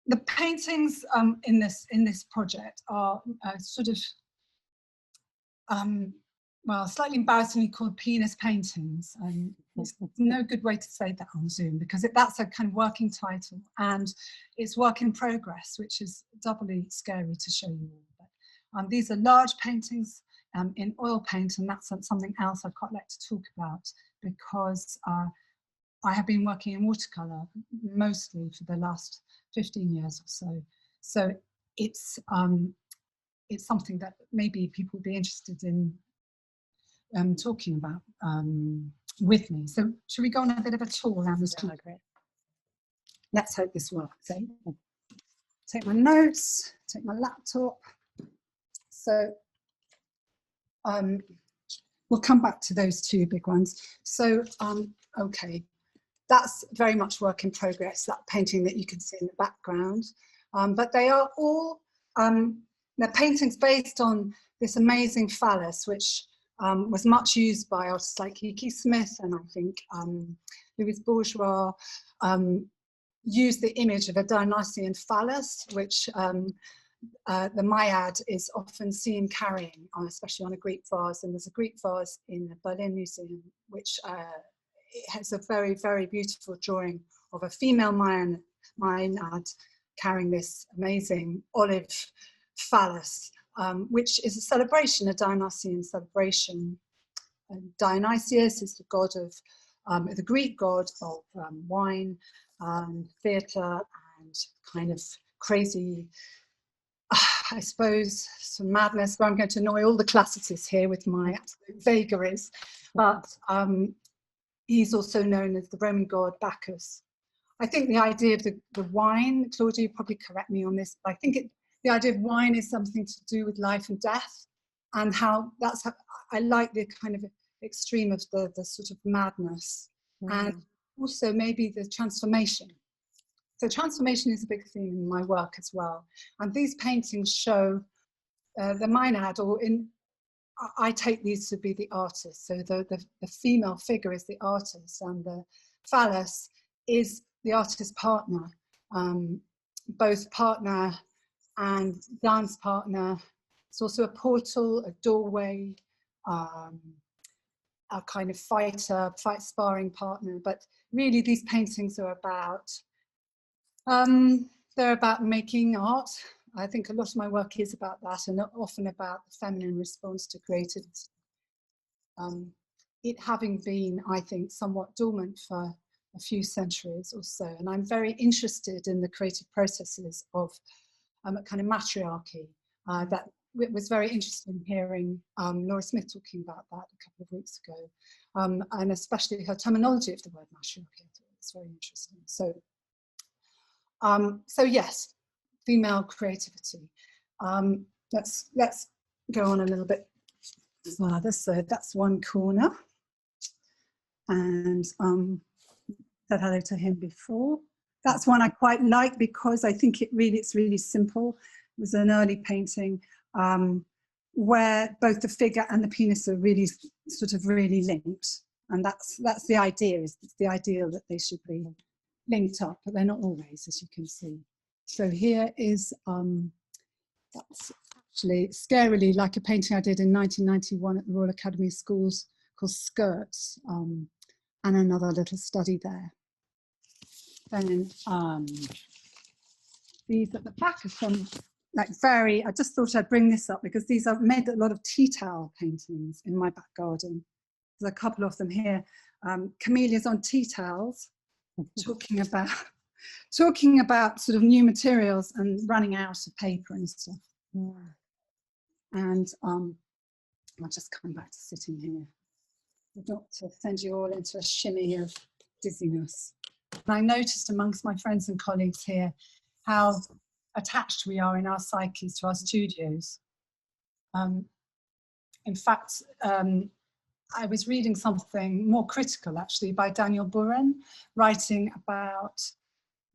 the paintings in this project are sort of well, slightly embarrassingly called penis paintings. It's no good way to say that on Zoom, because that's a kind of working title, and it's work in progress, which is doubly scary to show you all. But these are large paintings in oil paint, and that's something else I'd quite like to talk about, because I have been working in watercolour mostly for the last 15 years or so. So it's something that maybe people would be interested in talking about with me. So should we go on a bit of a tour around the street? Great. Let's hope this works. Take my notes, take my laptop. So we'll come back to those two big ones. So, okay, that's very much work in progress, that painting that you can see in the background. But they are all, they're paintings based on this amazing phallus, which was much used by artists like Kiki Smith, and I think Louis Bourgeois used the image of a Dionysian phallus, which the Maiad is often seen carrying, especially on a Greek vase. And there's a Greek vase in the Berlin Museum, which it has a very, very beautiful drawing of a female Maiad carrying this amazing olive phallus, which is a celebration, a Dionysian celebration. And Dionysius is the god of, the Greek god of wine, theatre, and kind of crazy, I suppose, some madness, but I'm going to annoy all the classicists here with my absolute vagaries. But he's also known as the Roman god Bacchus. I think the idea of the wine, Claudia, you probably correct me on this, but I think the idea of wine is something to do with life and death, and how I like the kind of extreme of the sort of madness, and also maybe the transformation. So transformation is a big theme in my work as well. And these paintings show the Maiad, or I take these to be the artist. So the female figure is the artist, and the phallus is the artist's partner, both partner and dance partner. It's also a portal, a doorway, a kind of fight sparring partner. But really these paintings are about, they're about making art. I think a lot of my work is about that, and often about the feminine response to creativity. It having been, I think, somewhat dormant for a few centuries or so. And I'm very interested in the creative processes of a kind of matriarchy. That it was very interesting hearing Laura Smith talking about that a couple of weeks ago, and especially her terminology of the word matriarchy. I thought it was very interesting. So yes, female creativity. Let's go on a little bit further. So that's one corner, and said hello to him before. That's one I quite like because I think it's really simple. It was an early painting where both the figure and the penis are really sort of really linked, and that's the idea. It's the ideal that they should be linked up, but they're not always, as you can see. So here is that's actually scarily like a painting I did in 1991 at the Royal Academy of Schools called Skirts, and another little study there. Then these at the back are some like I just thought I'd bring this up because these I've made a lot of tea towel paintings in my back garden. There's a couple of them here. Camellias on tea towels, talking about sort of new materials and running out of paper and stuff. Yeah. And I'll just come back to sitting here, not to send you all into a shimmy of dizziness. And I noticed amongst my friends and colleagues here how attached we are in our psyches to our studios. In fact, I was reading something more critical actually by Daniel Buren, writing about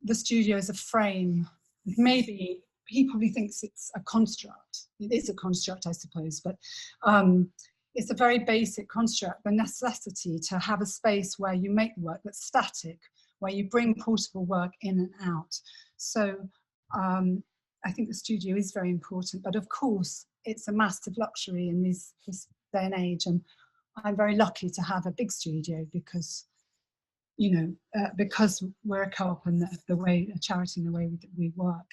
the studio as a frame. Maybe he probably thinks it's a construct. It is a construct, I suppose, but it's a very basic construct, the necessity to have a space where you make work that's static, where you bring portable work in and out. So I think the studio is very important, but of course it's a massive luxury in this day and age, and I'm very lucky to have a big studio because, you know, because we're a co-op and the way a charity and the way we work.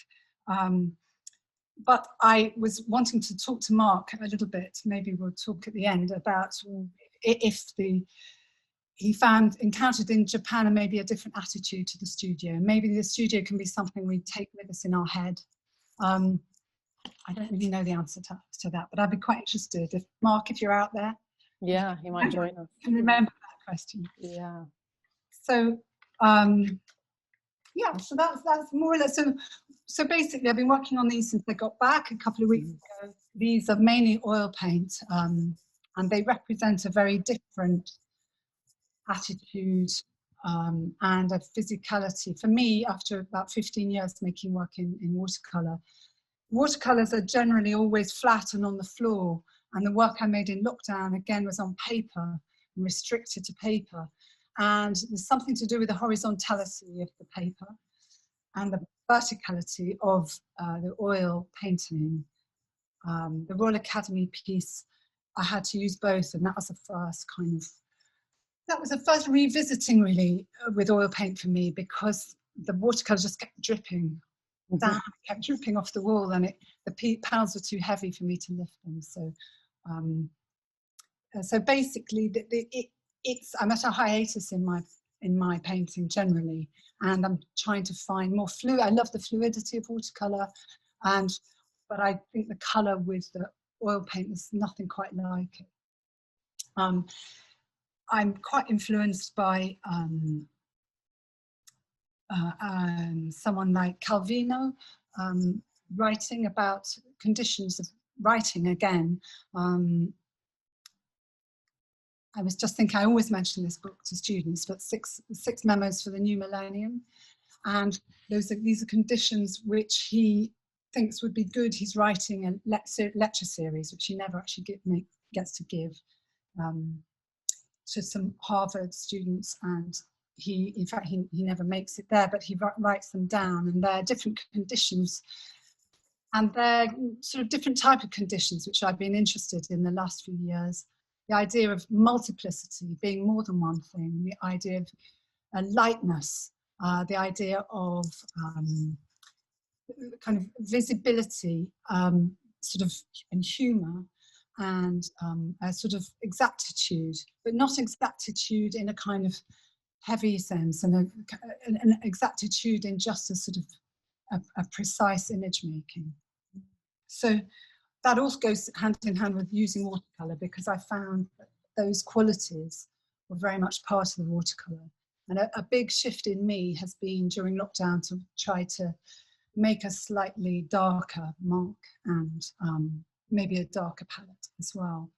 But I was wanting to talk to Mark a little bit. Maybe we'll talk at the end about if he encountered in Japan and maybe a different attitude to the studio. Maybe the studio can be something we take with us in our head. I don't really know the answer to that, but I'd be quite interested if Mark, if you're out there. Yeah, he might join us. Can remember that question. Yeah. So yeah, so that's more or less. So basically, I've been working on these since I got back a couple of weeks ago. These are mainly oil paint, and they represent a very different attitude and a physicality. For me, after about 15 years making work in watercolour, watercolours are generally always flat and on the floor, and the work I made in lockdown again was on paper and restricted to paper, and there's something to do with the horizontality of the paper and the verticality of the oil painting. The Royal Academy piece, I had to use both, and that was the first revisiting really with oil paint for me, because the watercolour just kept dripping down, kept dripping off the wall, and the panels were too heavy for me to lift them. So basically, I'm at a hiatus in my painting generally, and I'm trying to find more fluid. I love the fluidity of watercolour, but I think the colour with the oil paint is nothing quite like it. I'm quite influenced by someone like Calvino, writing about conditions of writing again. I was just thinking, I always mention this book to students, but six memos for the new millennium. And these are conditions which he thinks would be good. He's writing a lecture series, which he never actually gets to give to some Harvard students, and in fact he never makes it there, but he writes them down, and they're different conditions, and they're sort of different type of conditions which I've been interested in the last few years. The idea of multiplicity, being more than one thing, the idea of lightness, the idea of kind of visibility, sort of, and humour, and a sort of exactitude, but not exactitude in a kind of heavy sense, and an exactitude in just a sort of a precise image making. So that also goes hand in hand with using watercolour, because I found that those qualities were very much part of the watercolour. And a big shift in me has been during lockdown to try to make a slightly darker mark, and maybe a darker palette as well.